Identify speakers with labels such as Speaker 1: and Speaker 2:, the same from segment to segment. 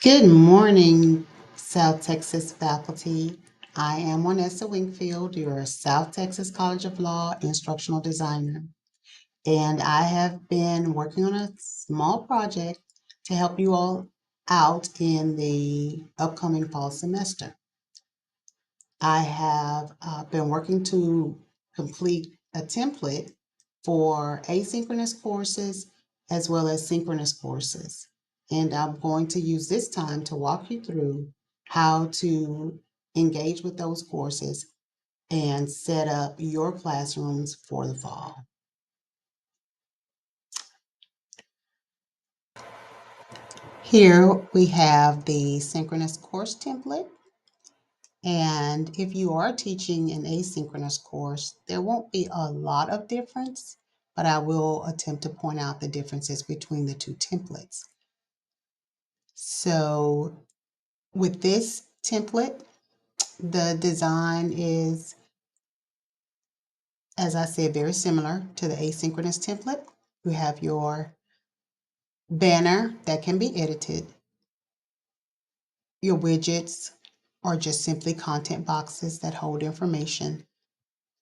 Speaker 1: Good morning, South Texas faculty. I am Wanessa Wingfield, your South Texas College of Law instructional designer, and I have been working on a small project to help you all out in the upcoming fall semester. I have been working to complete a template for asynchronous courses as well as synchronous courses. And I'm going to use this time to walk you through how to engage with those courses and set up your classrooms for the fall. Here we have the synchronous course template. And if you are teaching an asynchronous course, there won't be a lot of difference, but I will attempt to point out the differences between the two templates. So with this template, the design is, as I said, very similar to the asynchronous template. You have your banner that can be edited. Your widgets are just simply content boxes that hold information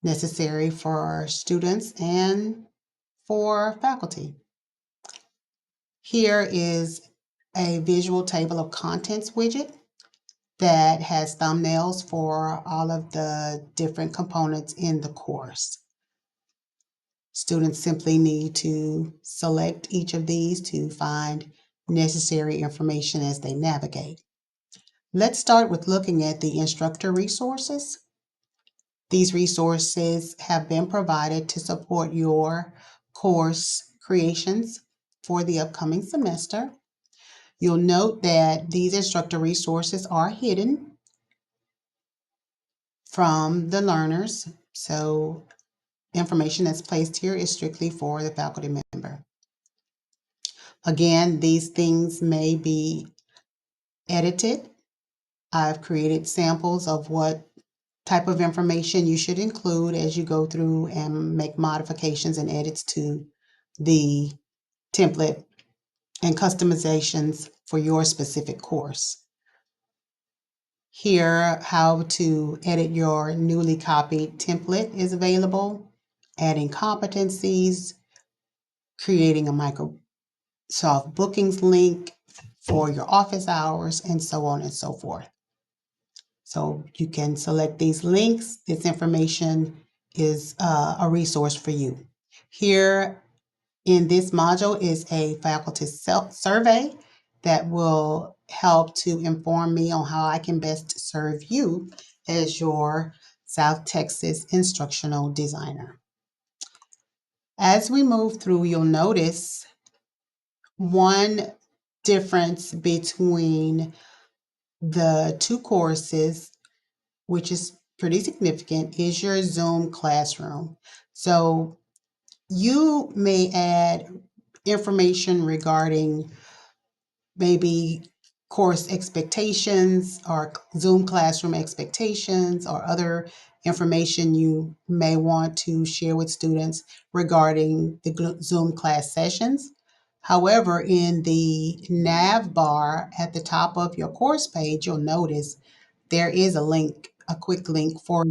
Speaker 1: necessary for students and for faculty. Here is a visual table of contents widget that has thumbnails for all of the different components in the course. Students simply need to select each of these to find necessary information as they navigate. Let's start with looking at the instructor resources. These resources have been provided to support your course creations for the upcoming semester. You'll note that these instructor resources are hidden from the learners, so information that's placed here is strictly for the faculty member. Again, these things may be edited. I've created samples of what type of information you should include as you go through and make modifications and edits to the template and customizations for your specific course. Here, how to edit your newly copied template is available, adding competencies, creating a Microsoft bookings link for your office hours, and so on and so forth. So you can select these links. This information is a resource for you. Here in this module is a faculty survey that will help to inform me on how I can best serve you as your South Texas instructional designer. As we move through, you'll notice one difference between the two courses, which is pretty significant, is your Zoom classroom. So you may add information regarding maybe course expectations or Zoom classroom expectations or other information you may want to share with students regarding the Zoom class sessions. However, in the nav bar at the top of your course page, you'll notice there is a link, a quick link for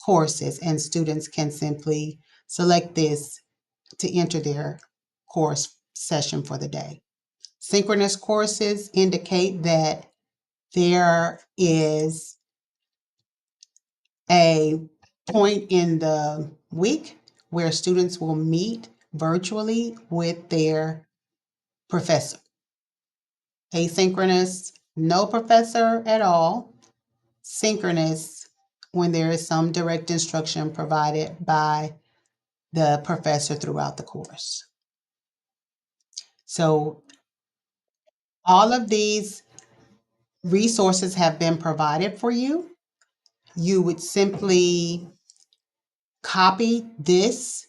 Speaker 1: courses, and students can simply select this to enter their course session for the day. Synchronous courses indicate that there is a point in the week where students will meet virtually with their professor. Asynchronous, no professor at all. Synchronous, when there is some direct instruction provided by the professor throughout the course. So all of these resources have been provided for you. You would simply copy this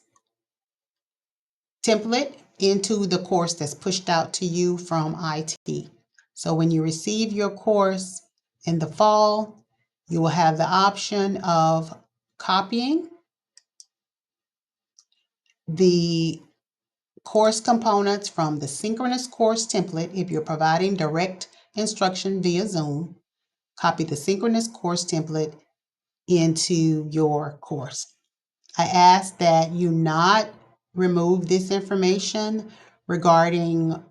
Speaker 1: template into the course that's pushed out to you from IT. So when you receive your course in the fall, you will have the option of copying the course components from the synchronous course template if you're providing direct instruction via Zoom, copy the Synchronous course template into your course. I ask that you not remove this information regarding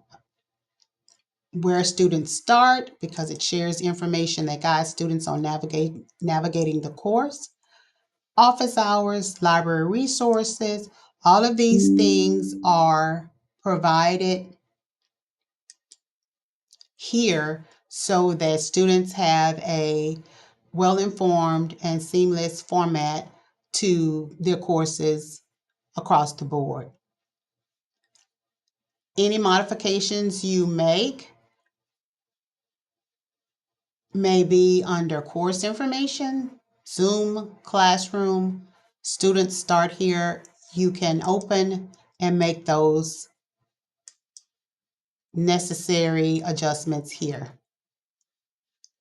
Speaker 1: where students start because it shares information that guides students on navigating the course. Office hours, library resources, all of these things are provided here so that students have a well-informed and seamless format to their courses across the board. Any modifications you make may be under course information, Zoom, Classroom, students start here. You can open and make those necessary adjustments here.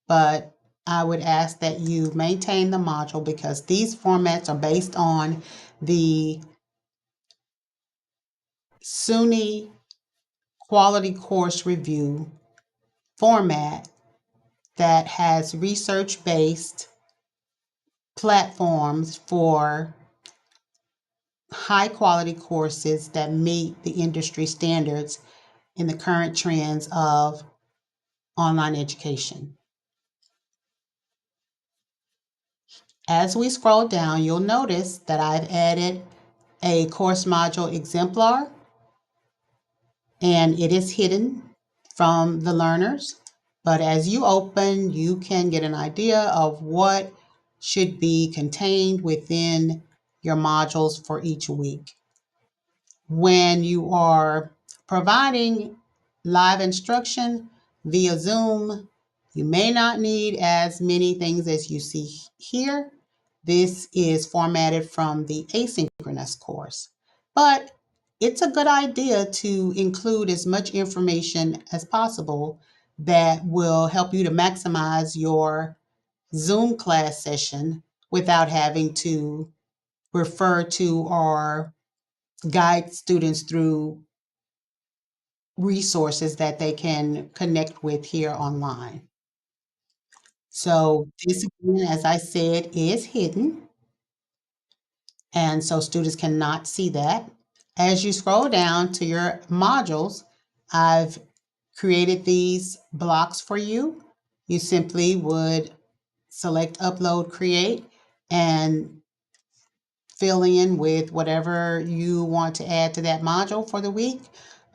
Speaker 1: But I would ask that you maintain the module because these formats are based on the SUNY Quality Course Review format that has research-based platforms for high quality courses that meet the industry standards in the current trends of online education. As we scroll down, you'll notice that I've added a course module exemplar and it is hidden from the learners. But as you open, you can get an idea of what should be contained within your modules for each week. When you are providing live instruction via Zoom, you may not need as many things as you see here. This is formatted from the asynchronous course, but it's a good idea to include as much information as possible that will help you to maximize your Zoom class session without having to refer to or guide students through resources that they can connect with here online. So this, again, as I said, is hidden, and so students cannot see that. As you scroll down to your modules, I've created these blocks for you. You simply would select Upload, Create, and fill in with whatever you want to add to that module for the week.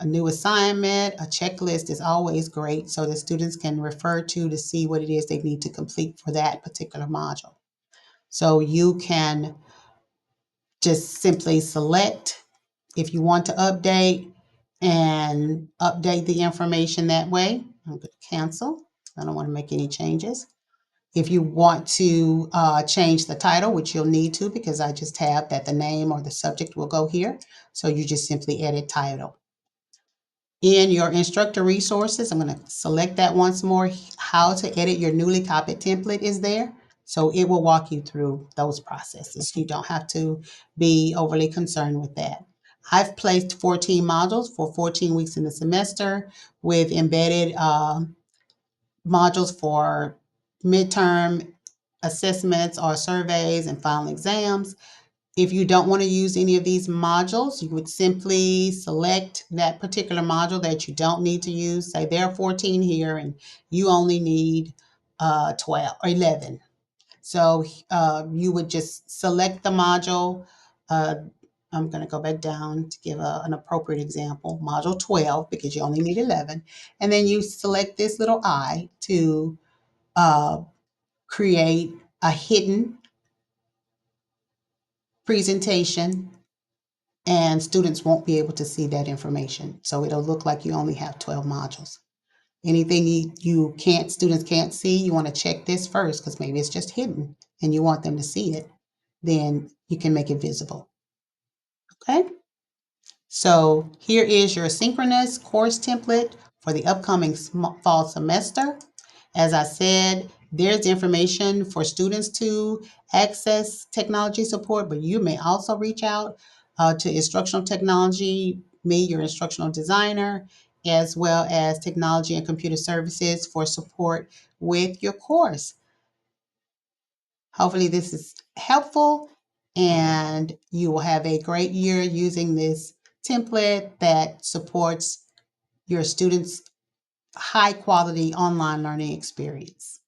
Speaker 1: A new assignment, a checklist is always great so that students can refer to see what it is they need to complete for that particular module. So you can just simply select if you want to update and update the information that way. I'm going to cancel. I don't want to make any changes. If you want to change the title, which you'll need to because I just have that the name or the subject will go here. So you just simply edit title. In your instructor resources, I'm going to select that once more. How to edit your newly copied template is there. So it will walk you through those processes. You don't have to be overly concerned with that. I've placed 14 modules for 14 weeks in the semester with embedded modules for midterm assessments or surveys and final exams. If you don't want to use any of these modules, you would simply select that particular module that you don't need to use. Say there are 14 here and you only need 12 or 11. So you would just select the module. Uh, I'm going to go back down to give an appropriate example, module 12, because you only need 11. And then you select this little I to uh, create a hidden presentation, and students won't be able to see that information. So it'll look like you only have 12 modules. Anything you can't, students can't see, you want to check this first because maybe it's just hidden and you want them to see it, then you can make it visible. Okay? So here is your Synchronous course template for the upcoming fall semester. As I said, there's information for students to access technology support, but you may also reach out to instructional technology, me, your instructional designer, as well as technology and computer services for support with your course. Hopefully, this is helpful and you will have a great year using this template that supports your students' high quality online learning experience.